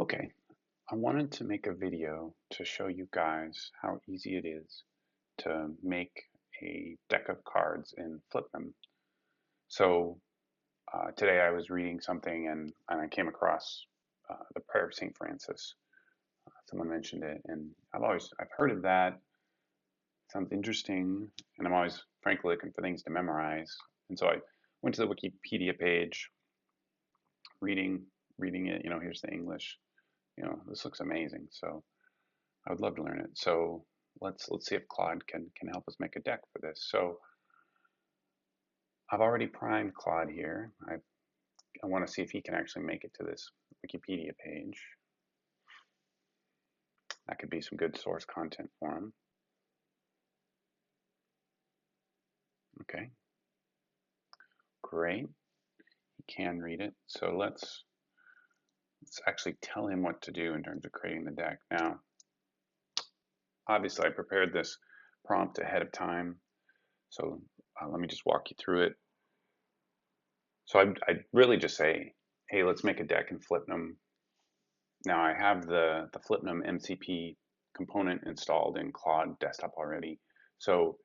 Okay, I wanted to make a video to show you guys how easy it is to make a deck of cards in Flipnem. So today I was reading something and I came across the Prayer of St. Francis. Someone mentioned it, and I've heard of that. Sounds interesting, and I'm always frankly looking for things to memorize. And so I went to the Wikipedia page, reading reading it. Here's the English. This looks amazing. So I would love to learn it. So let's see if Claude can help us make a deck for this. So I've already primed Claude here. I want to see if he can actually make it to this Wikipedia page. That could be some good source content for him. Okay, great. He can read it. So let's actually tell him what to do in terms of creating the deck. Now, obviously I prepared this prompt ahead of time. So let me just walk you through it. So I'd really just say, hey, let's make a deck in Flipnem. Now I have the Flipnem MCP component installed in Claude desktop already. So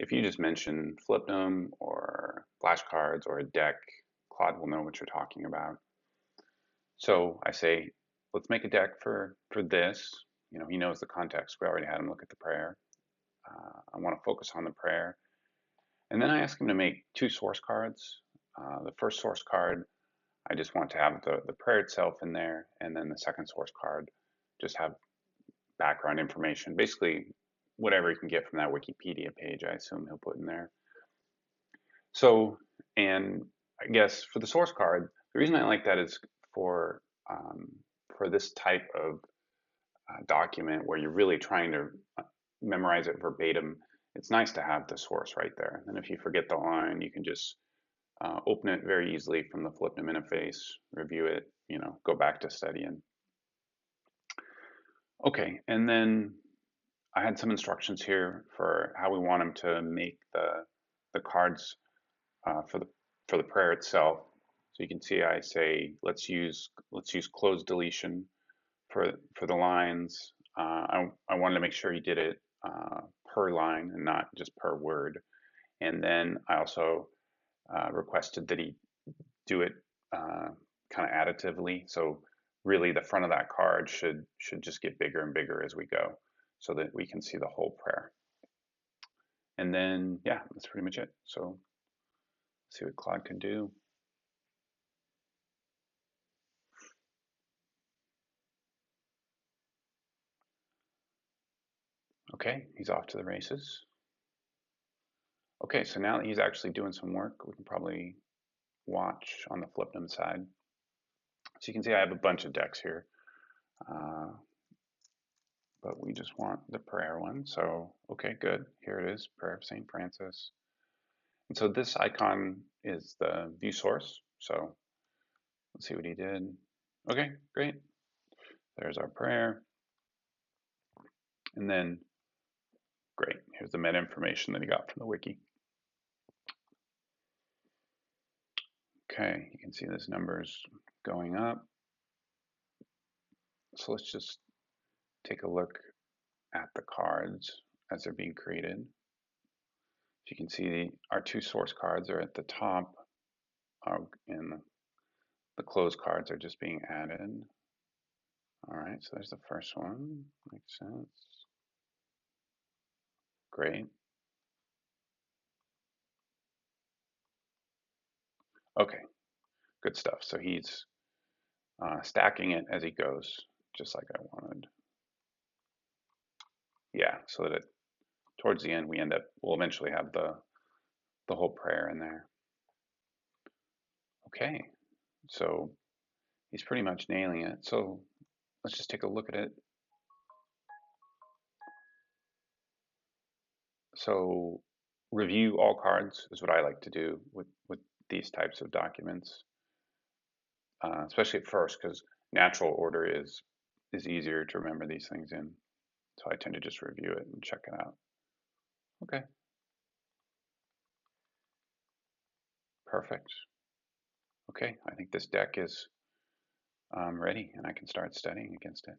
if you just mention Flipnem or flashcards or a deck, Claude will know what you're talking about. So I say, let's make a deck for this. He knows the context. We already had him look at the prayer. I want to focus on the prayer. And then I ask him to make two source cards. The first source card, I just want to have the prayer itself in there, and then the second source card just have background information, basically whatever you can get from that Wikipedia page, I assume he'll put in there. So, and I guess for the source card, the reason I like that is for this type of document where you're really trying to memorize it verbatim. It's nice to have the source right there. And if you forget the line, you can just open it very easily from the Flipnem interface, review it, go back to studying. Okay, and then I had some instructions here for how we want him to make the cards for the prayer itself. So you can see I say let's use close deletion for the lines. I wanted to make sure he did it per line and not just per word. And then I also requested that he do it kind of additively. So really the front of that card should just get bigger and bigger as we go so that we can see the whole prayer. And then, yeah, that's pretty much it. So let's see what Claude can do. Okay, he's off to the races. Okay, so now that he's actually doing some work, we can probably watch on the Flipnem side. So you can see I have a bunch of decks here, but we just want the prayer one. So, okay, good. Here it is, Prayer of St. Francis. And so this icon is the view source. So let's see what he did. Okay, great. There's our prayer. And then, great, here's the meta information that he got from the wiki. Okay, you can see this number's going up. So let's just take a look at the cards as they're being created. You can see our two source cards are at the top, and the closed cards are just being added. All right, so there's the first one. Makes sense. Great. Okay, good stuff. So he's stacking it as he goes, just like I wanted. Yeah, so that towards the end we'll eventually have the whole prayer in there. Okay, so he's pretty much nailing it. So let's just take a look at it. So review all cards is what I like to do with these types of documents, especially at first, because natural order is easier to remember these things in. So I tend to just review it and check it out. Okay, perfect. Okay, I think this deck is I'm ready and I can start studying against it.